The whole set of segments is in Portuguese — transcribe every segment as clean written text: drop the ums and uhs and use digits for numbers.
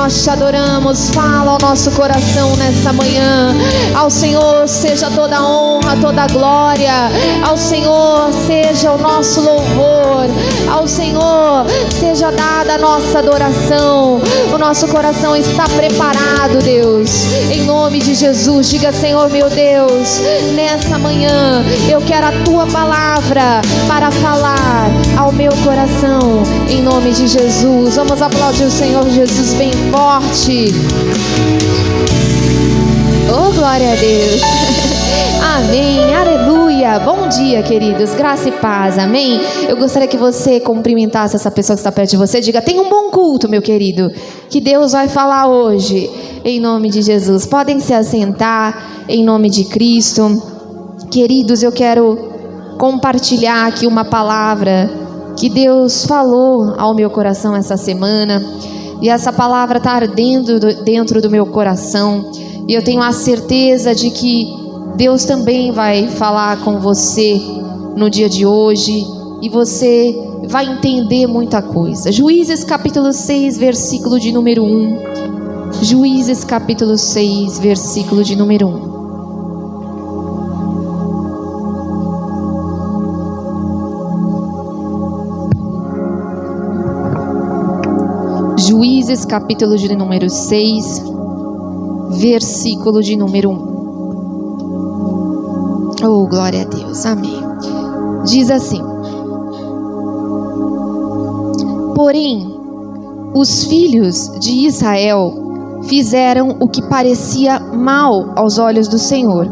nós te adoramos. Fala ao nosso coração nessa manhã. Ao Senhor seja toda a honra, toda a glória. Ao Senhor seja o nosso louvor. Ao Senhor seja dada a nossa adoração. O nosso coração está preparado, Deus. Em nome de Jesus, diga: Senhor meu Deus, nessa manhã eu quero a tua palavra para falar ao meu coração. Em nome de Jesus, vamos aplaudir o Senhor Jesus bem forte. Oh, glória a Deus. Amém, aleluia. Bom dia, queridos, graça e paz, amém. Eu gostaria que você cumprimentasse essa pessoa que está perto de você. Diga: tenha um bom culto, meu querido, que Deus vai falar hoje, em nome de Jesus. Podem se assentar, em nome de Cristo. Queridos, eu quero compartilhar aqui uma palavra que Deus falou ao meu coração essa semana. E essa palavra está ardendo dentro do meu coração. E eu tenho a certeza de que Deus também vai falar com você no dia de hoje. E você vai entender muita coisa. Juízes capítulo 6, versículo de número 1. Juízes capítulo 6, versículo de número 1. Juízes capítulo de número 6, versículo de número 1. Oh, glória a Deus, amém. Diz assim: porém, os filhos de Israel fizeram o que parecia mal aos olhos do Senhor,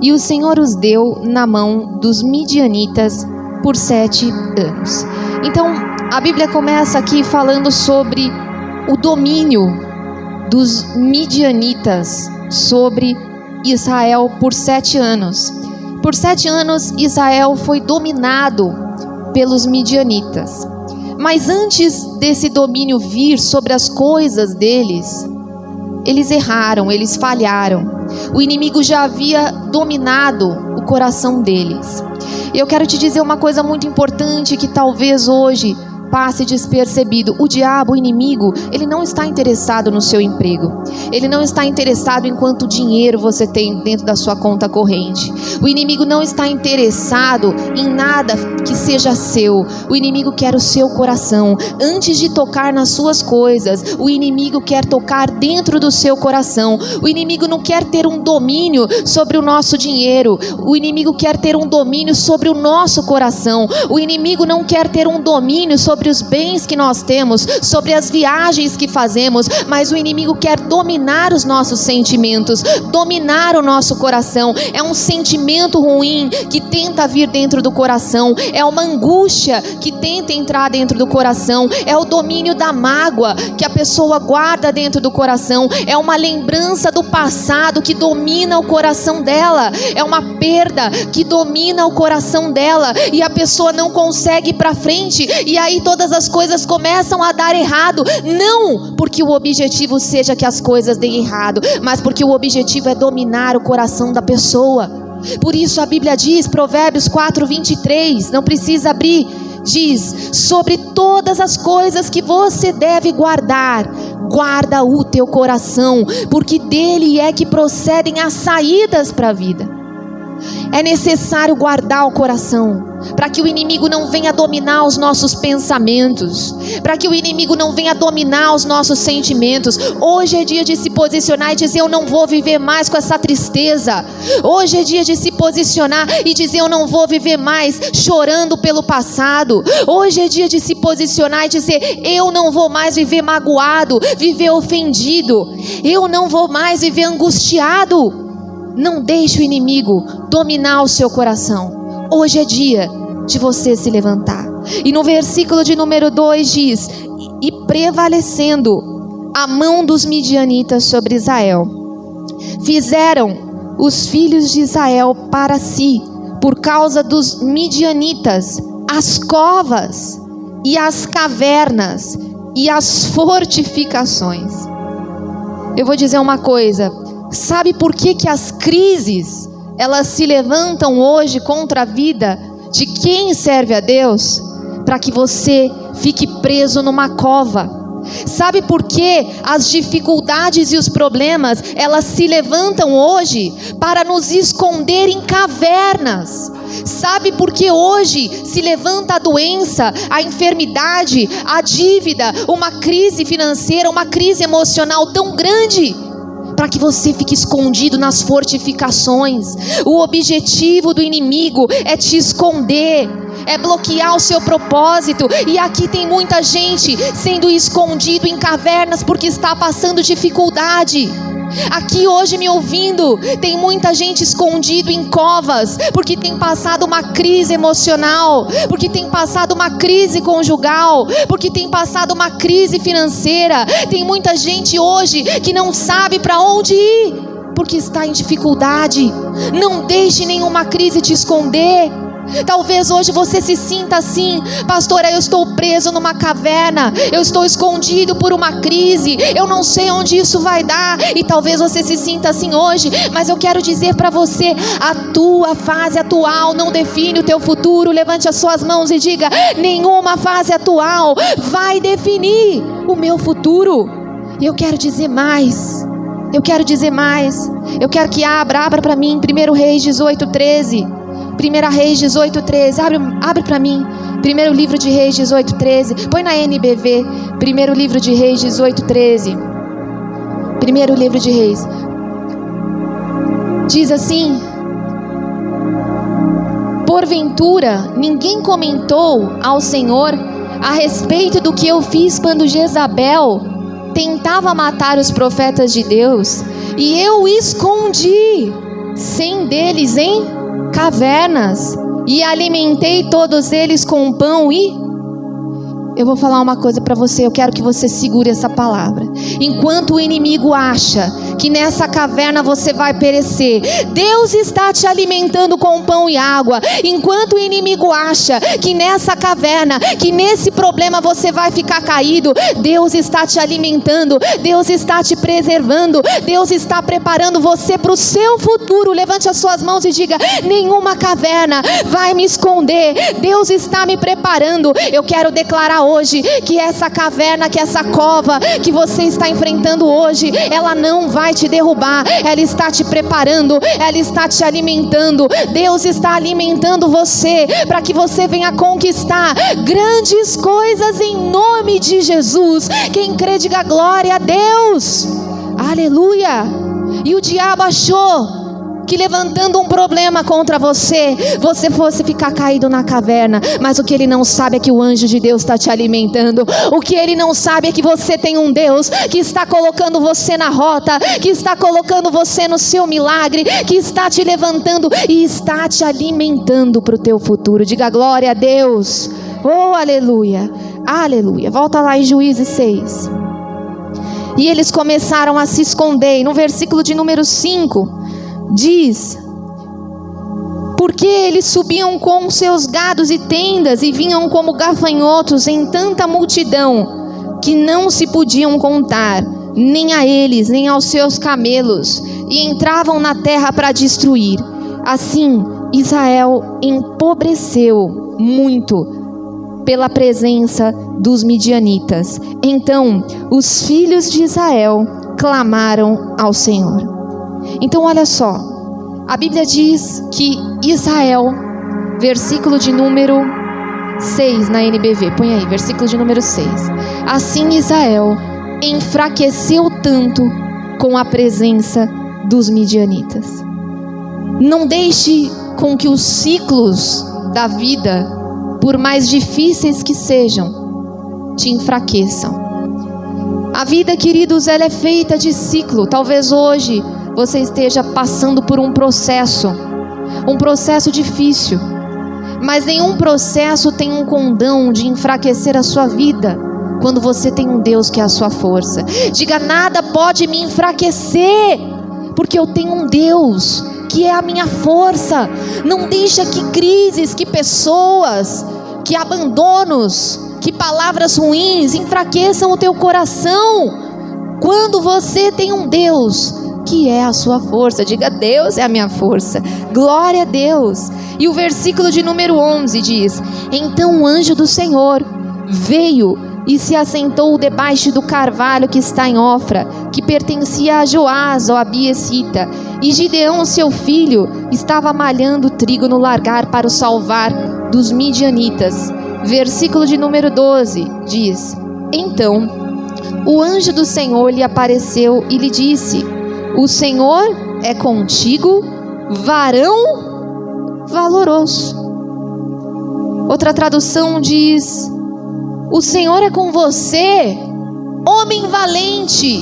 e o Senhor os deu na mão dos midianitas por 7 anos. Então, a Bíblia começa aqui falando sobre o domínio dos midianitas sobre Israel por 7 anos. Por 7 anos, Israel foi dominado pelos midianitas. Mas antes desse domínio vir sobre as coisas deles, eles erraram, eles falharam. O inimigo já havia dominado o coração deles. Eu quero te dizer uma coisa muito importante que talvez hoje passe despercebido. O diabo, o inimigo, ele não está interessado no seu emprego. Ele não está interessado em quanto dinheiro você tem dentro da sua conta corrente. O inimigo não está interessado em nada que seja seu. O inimigo quer o seu coração. Antes de tocar nas suas coisas, o inimigo quer tocar dentro do seu coração. O inimigo não quer ter um domínio sobre o nosso dinheiro. O inimigo quer ter um domínio sobre o nosso coração. O inimigo não quer ter um domínio sobre os bens que nós temos, sobre as viagens que fazemos, mas o inimigo quer dominar os nossos sentimentos, dominar o nosso coração. É um sentimento ruim que tenta vir dentro do coração, é uma angústia que tenta entrar dentro do coração, é o domínio da mágoa que a pessoa guarda dentro do coração, é uma lembrança do passado que domina o coração dela, é uma perda que domina o coração dela, e a pessoa não consegue ir para frente, e aí todas as coisas começam a dar errado. Não porque o objetivo seja que as coisas deem errado, mas porque o objetivo é dominar o coração da pessoa. Por isso a Bíblia diz, Provérbios 4:23, não precisa abrir, diz: sobre todas as coisas que você deve guardar, guarda o teu coração, porque dele é que procedem as saídas para a vida. É necessário guardar o coração, para que o inimigo não venha dominar os nossos pensamentos, para que o inimigo não venha dominar os nossos sentimentos. Hoje é dia de se posicionar e dizer: eu não vou viver mais com essa tristeza. Hoje é dia de se posicionar e dizer: eu não vou viver mais chorando pelo passado. Hoje é dia de se posicionar e dizer: eu não vou mais viver magoado, viver ofendido. Eu não vou mais viver angustiado. Não deixe o inimigo dominar o seu coração. Hoje é dia de você se levantar. E no versículo de número 2 diz: e prevalecendo a mão dos midianitas sobre Israel, fizeram os filhos de Israel para si, por causa dos midianitas, as covas e as cavernas e as fortificações. Eu vou dizer uma coisa: sabe por que as crises, elas se levantam hoje contra a vida de quem serve a Deus? Para que você fique preso numa cova, Sabe por que as dificuldades e os problemas, elas se levantam hoje para nos esconder em cavernas? Sabe por que hoje se levanta a doença, a enfermidade, a dívida, uma crise financeira, uma crise emocional tão grande? Para que você fique escondido nas fortificações. O objetivo do inimigo é te esconder, é bloquear o seu propósito. E aqui tem muita gente sendo escondido em cavernas porque está passando dificuldade. Aqui hoje me ouvindo, tem muita gente escondido em covas, porque tem passado uma crise emocional, porque tem passado uma crise conjugal, porque tem passado uma crise financeira. Tem muita gente hoje que não sabe para onde ir, porque está em dificuldade. Não deixe nenhuma crise te esconder. Talvez hoje você se sinta assim: pastora, eu estou preso numa caverna, eu estou escondido por uma crise, eu não sei onde isso vai dar. E talvez você se sinta assim hoje, mas eu quero dizer para você: a tua fase atual não define o teu futuro. Levante as suas mãos e diga: nenhuma fase atual vai definir o meu futuro. E eu quero dizer mais, eu quero que abra para mim 1 Reis 18:13. 1 Reis 18:13, abre para mim, 1 livro de Reis 18:13, põe na NBV, 1 livro de Reis 18:13, 1 livro de Reis, diz assim: porventura ninguém comentou ao Senhor a respeito do que eu fiz quando Jezabel tentava matar os profetas de Deus, e eu escondi 100 deles em cavernas, e alimentei todos eles com pão. E eu vou falar uma coisa para você, eu quero que você segure essa palavra. Enquanto o inimigo acha que nessa caverna você vai perecer, Deus está te alimentando com pão e água. Enquanto o inimigo acha que nessa caverna, que nesse problema você vai ficar caído, Deus está te alimentando, Deus está te preservando, Deus está preparando você para o seu futuro. Levante as suas mãos e diga: nenhuma caverna vai me esconder, Deus está me preparando. Eu quero declarar hoje que essa caverna, que essa cova que você está enfrentando hoje, ela não vai te derrubar, ela está te preparando, ela está te alimentando. Deus está alimentando você para que você venha conquistar grandes coisas em nome de Jesus. Quem crê, diga glória a Deus, aleluia. E o diabo achou que levantando um problema contra você, você fosse ficar caído na caverna. Mas o que ele não sabe é que o anjo de Deus está te alimentando. O que ele não sabe é que você tem um Deus que está colocando você na rota, que está colocando você no seu milagre, que está te levantando e está te alimentando para o teu futuro. Diga glória a Deus. Oh, aleluia, aleluia. Volta lá em Juízes 6. E eles começaram a se esconder. E no versículo de número 5 diz: porque eles subiam com seus gados e tendas e vinham como gafanhotos em tanta multidão que não se podiam contar, nem a eles, nem aos seus camelos, e entravam na terra para destruir. Assim Israel empobreceu muito pela presença dos midianitas. Então os filhos de Israel clamaram ao Senhor. Então olha só, a Bíblia diz que Israel, versículo de número 6 na NBV, põe aí, versículo de número 6. Assim Israel enfraqueceu tanto com a presença dos midianitas. Não deixe com que os ciclos da vida, por mais difíceis que sejam, te enfraqueçam. A vida, queridos, ela é feita de ciclo. Talvez hoje você esteja passando por um processo difícil, mas nenhum processo tem um condão de enfraquecer a sua vida, quando você tem um Deus que é a sua força. Diga: nada pode me enfraquecer, porque eu tenho um Deus que é a minha força. Não deixa que crises, que pessoas, que abandonos, que palavras ruins enfraqueçam o teu coração, quando você tem um Deus que é a sua força. Diga: Deus é a minha força. Glória a Deus. E o versículo de número 11 diz: então o anjo do Senhor veio e se assentou debaixo do carvalho que está em Ofra, que pertencia a Joás, o abiezita. E Gideão, seu filho, estava malhando trigo no largar para o salvar dos midianitas. Versículo de número 12 diz: Então o anjo do Senhor lhe apareceu e lhe disse: O Senhor é contigo, varão valoroso. Outra tradução diz: O Senhor é com você, homem valente.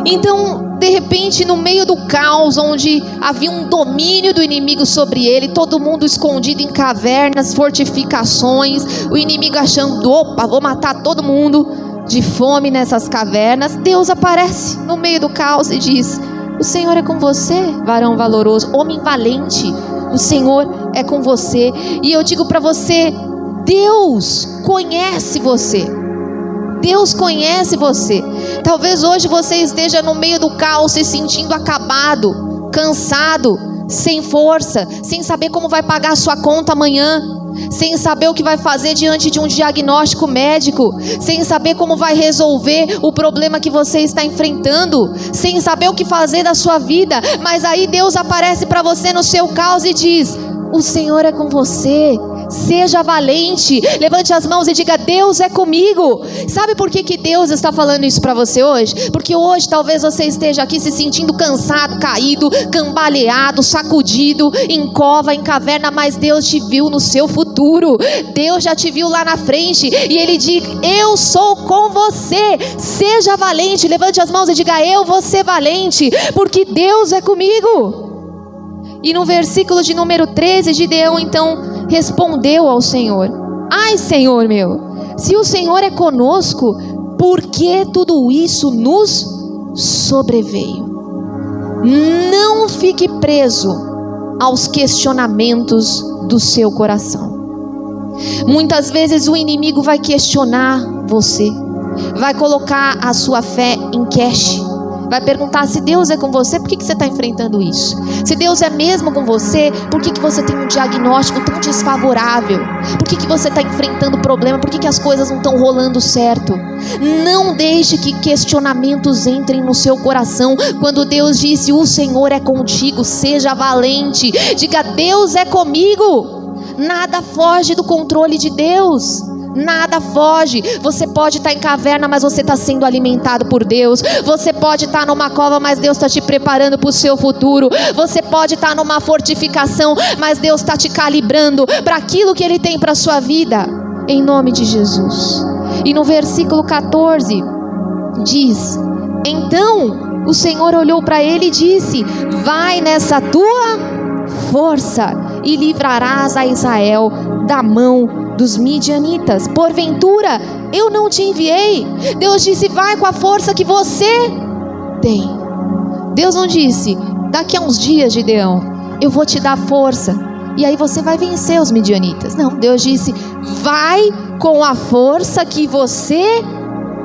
Então, de repente, no meio do caos, onde havia um domínio do inimigo sobre ele, todo mundo escondido em cavernas, fortificações, o inimigo achando: opa, vou matar todo mundo de fome nessas cavernas. Deus aparece no meio do caos e diz: O Senhor é com você, varão valoroso, homem valente. O Senhor é com você. E eu digo para você: Deus conhece você. Deus conhece você. Talvez hoje você esteja no meio do caos, se sentindo acabado, cansado, sem força, sem saber como vai pagar a sua conta amanhã, sem saber o que vai fazer diante de um diagnóstico médico, sem saber como vai resolver o problema que você está enfrentando, sem saber o que fazer da sua vida. Mas aí Deus aparece para você no seu caos e diz: O Senhor é com você. Seja valente, levante as mãos e diga: Deus é comigo. Sabe por que Deus está falando isso para você hoje? Porque hoje talvez você esteja aqui se sentindo cansado, caído, cambaleado, sacudido, em cova, em caverna, mas Deus te viu no seu futuro. Deus já te viu lá na frente e Ele diz: eu sou com você. Seja valente, levante as mãos e diga: eu vou ser valente, porque Deus é comigo. E no versículo de número 13, Gideão então respondeu ao Senhor: Ai, Senhor meu, se o Senhor é conosco, por que tudo isso nos sobreveio? Não fique preso aos questionamentos do seu coração. Muitas vezes o inimigo vai questionar você, vai colocar a sua fé em cash, vai perguntar: se Deus é com você, por que você está enfrentando isso? Se Deus é mesmo com você, por que você tem um diagnóstico tão desfavorável? Por que você está enfrentando problema? Por que as coisas não estão rolando certo? Não deixe que questionamentos entrem no seu coração. Quando Deus disse: o Senhor é contigo, seja valente. Diga: Deus é comigo. Nada foge do controle de Deus. Nada foge. Você pode estar em caverna, mas você está sendo alimentado por Deus. Você pode estar numa cova, mas Deus está te preparando para o seu futuro. Você pode estar numa fortificação, mas Deus está te calibrando para aquilo que Ele tem para a sua vida, em nome de Jesus. E no versículo 14 diz: Então o Senhor olhou para ele e disse: Vai nessa tua força e livrarás a Israel da mão dos midianitas. Porventura eu não te enviei? Deus disse: vai com a força que você tem. Deus não disse: daqui a uns dias, Gideão, eu vou te dar força e aí você vai vencer os midianitas. Não, Deus disse: vai com a força que você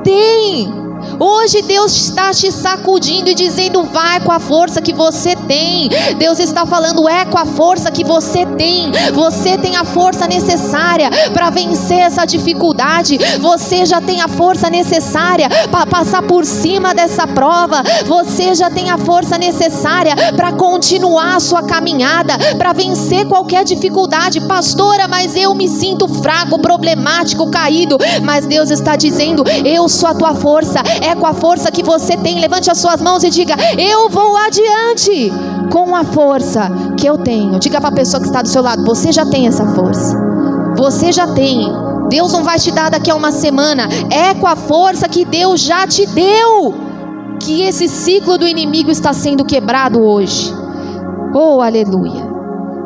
tem. Hoje Deus está te sacudindo e dizendo: vai com a força que você tem. Deus está falando: é com a força que você tem. Você tem a força necessária para vencer essa dificuldade. Você já tem a força necessária para passar por cima dessa prova. Você já tem a força necessária para continuar a sua caminhada, para vencer qualquer dificuldade. Pastora, mas eu me sinto fraco, problemático, caído. Mas Deus está dizendo: eu sou a tua força. É com a força que você tem. Levante as suas mãos e diga: eu vou adiante com a força que eu tenho. Diga para a pessoa que está do seu lado: você já tem essa força. Você já tem. Deus não vai te dar daqui a uma semana. É com a força que Deus já te deu que esse ciclo do inimigo está sendo quebrado hoje. Oh, aleluia.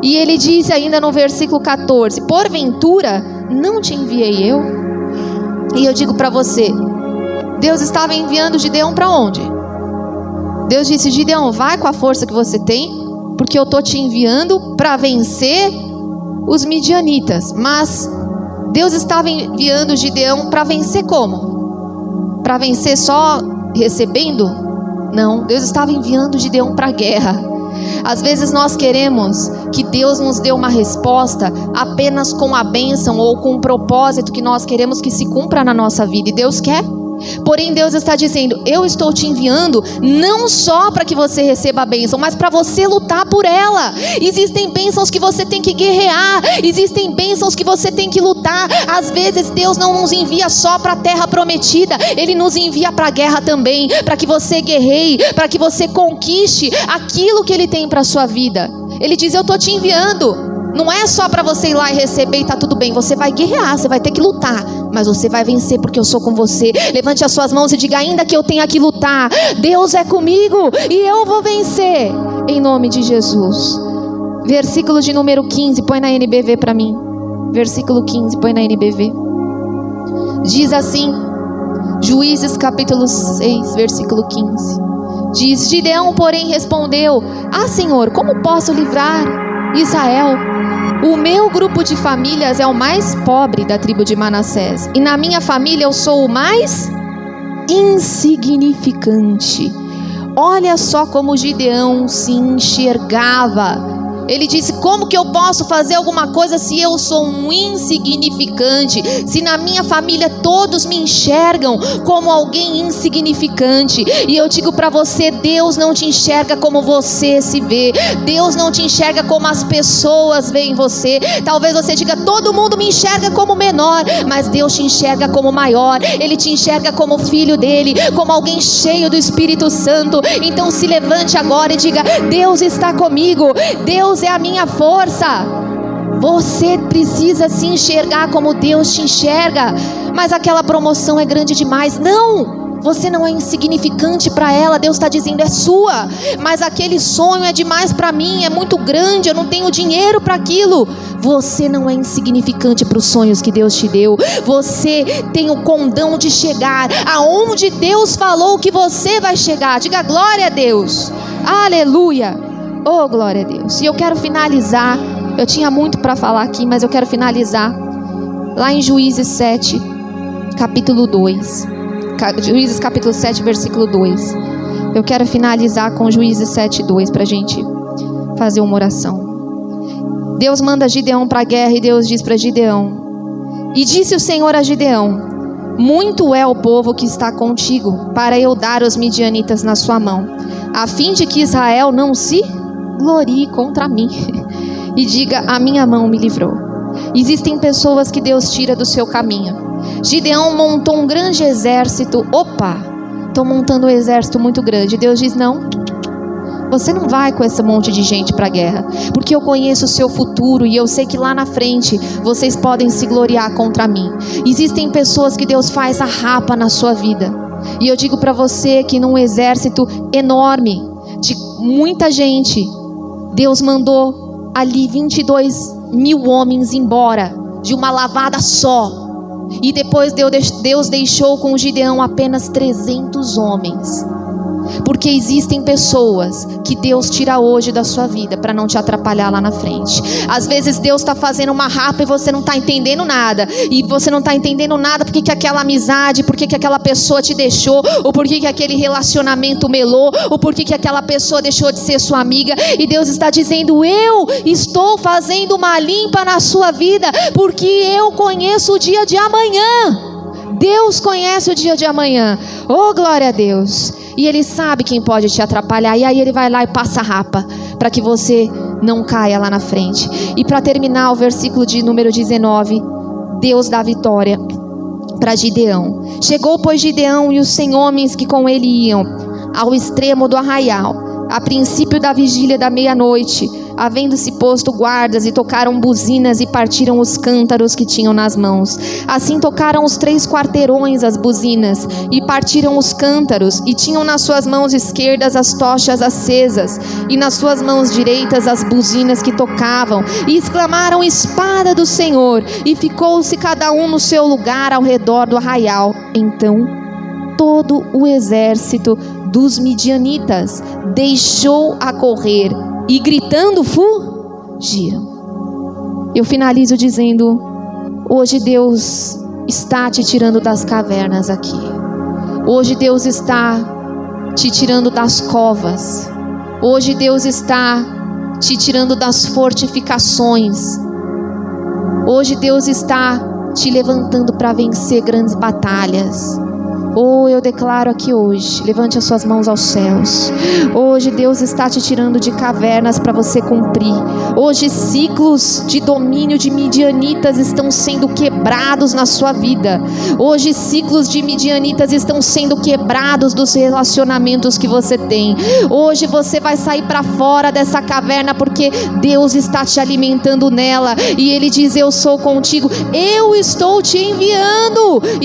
E ele diz ainda no versículo 14: porventura não te enviei eu? E eu digo para você: Deus estava enviando Gideão para onde? Deus disse: Gideão, vai com a força que você tem, porque eu estou te enviando para vencer os midianitas. Mas Deus estava enviando Gideão para vencer como? Para vencer só recebendo? Não, Deus estava enviando Gideão para a guerra. Às vezes nós queremos que Deus nos dê uma resposta apenas com a bênção ou com um propósito que nós queremos que se cumpra na nossa vida, e Deus quer. Porém Deus está dizendo: eu estou te enviando não só para que você receba a bênção, mas para você lutar por ela. Existem bênçãos que você tem que guerrear, existem bênçãos que você tem que lutar. Às vezes Deus não nos envia só para a terra prometida, Ele nos envia para a guerra também, para que você guerreie, para que você conquiste aquilo que Ele tem para a sua vida. Ele diz: eu estou te enviando. Não é só para você ir lá e receber e tá tudo bem. Você vai guerrear, você vai ter que lutar, mas você vai vencer porque eu sou com você. Levante as suas mãos e diga: ainda que eu tenha que lutar, Deus é comigo e eu vou vencer, em nome de Jesus. Versículo de número 15, põe na NBV para mim. Versículo 15, põe na NBV. Diz assim, Juízes capítulo 6, versículo 15. Diz: Gideão, porém, respondeu: Senhor, como posso livrar Israel? O meu grupo de famílias é o mais pobre da tribo de Manassés, e na minha família eu sou o mais insignificante. Olha só como Gideão se enxergava. Ele disse: como que eu posso fazer alguma coisa se eu sou um insignificante? Se na minha família todos me enxergam como alguém insignificante. E eu digo para você: Deus não te enxerga como você se vê. Deus não te enxerga como as pessoas veem você. Talvez você diga: todo mundo me enxerga como menor, mas Deus te enxerga como maior. Ele te enxerga como filho dele, como alguém cheio do Espírito Santo. Então se levante agora e diga: Deus está comigo, Deus é a minha força. Você precisa se enxergar como Deus te enxerga. Mas aquela promoção é grande demais. Não, você não é insignificante para ela. Deus está dizendo: é sua. Mas aquele sonho é demais para mim, é muito grande, eu não tenho dinheiro para aquilo. Você não é insignificante para os sonhos que Deus te deu. Você tem o condão de chegar aonde Deus falou que você vai chegar. Diga glória a Deus. Aleluia. Oh, glória a Deus. E eu quero finalizar. Eu tinha muito para falar aqui, mas eu quero finalizar lá em Juízes 7, capítulo 2. Juízes capítulo 7, versículo 2. Eu quero finalizar com Juízes 7, 2, para a gente fazer uma oração. Deus manda Gideão para a guerra e Deus diz para Gideão: e disse o Senhor a Gideão: muito é o povo que está contigo, para eu dar os midianitas na sua mão, a fim de que Israel não se glorie contra mim e diga: a minha mão me livrou. Existem pessoas que Deus tira do seu caminho. Gideão montou um grande exército. Opa, estou montando um exército muito grande. Deus diz: não, você não vai com esse monte de gente para a guerra, porque eu conheço o seu futuro e eu sei que lá na frente vocês podem se gloriar contra mim. Existem pessoas que Deus faz a rapa na sua vida, e eu digo para você que num exército enorme de muita gente, Deus mandou ali 22 mil homens embora de uma lavada só. E depois Deus deixou com Gideão apenas 300 homens. Porque existem pessoas que Deus tira hoje da sua vida para não te atrapalhar lá na frente. Às vezes Deus está fazendo uma rapa e você não está entendendo nada. E você não está entendendo nada porque que aquela amizade, porque que aquela pessoa te deixou, ou porque que aquele relacionamento melou, ou porque que aquela pessoa deixou de ser sua amiga. E Deus está dizendo: eu estou fazendo uma limpa na sua vida, porque eu conheço o dia de amanhã. Deus conhece o dia de amanhã. Oh, glória a Deus. E Ele sabe quem pode te atrapalhar. E aí Ele vai lá e passa a rapa, para que você não caia lá na frente. E para terminar, o versículo de número 19, Deus dá vitória para Gideão. Chegou, pois, Gideão e os 100 homens que com ele iam ao extremo do arraial, a princípio da vigília da meia-noite, havendo-se posto guardas, e tocaram buzinas e partiram os cântaros que tinham nas mãos. Assim tocaram os 3 quarteirões as buzinas e partiram os cântaros, e tinham nas suas mãos esquerdas as tochas acesas e nas suas mãos direitas as buzinas que tocavam, e exclamaram: espada do Senhor! E ficou-se cada um no seu lugar ao redor do arraial. Então todo o exército dos midianitas deixou a correr e gritando fugiram. Eu finalizo dizendo: hoje Deus está te tirando das cavernas aqui. Hoje Deus está te tirando das covas. Hoje Deus está te tirando das fortificações. Hoje Deus está te levantando para vencer grandes batalhas. Eu declaro aqui hoje, levante as suas mãos aos céus. Hoje Deus está te tirando de cavernas para você cumprir. Hoje ciclos de domínio de midianitas estão sendo quebrados na sua vida. Hoje ciclos de midianitas estão sendo quebrados dos relacionamentos que você tem. Hoje você vai sair para fora dessa caverna porque Deus está te alimentando nela. E Ele diz: eu sou contigo, eu estou te enviando. E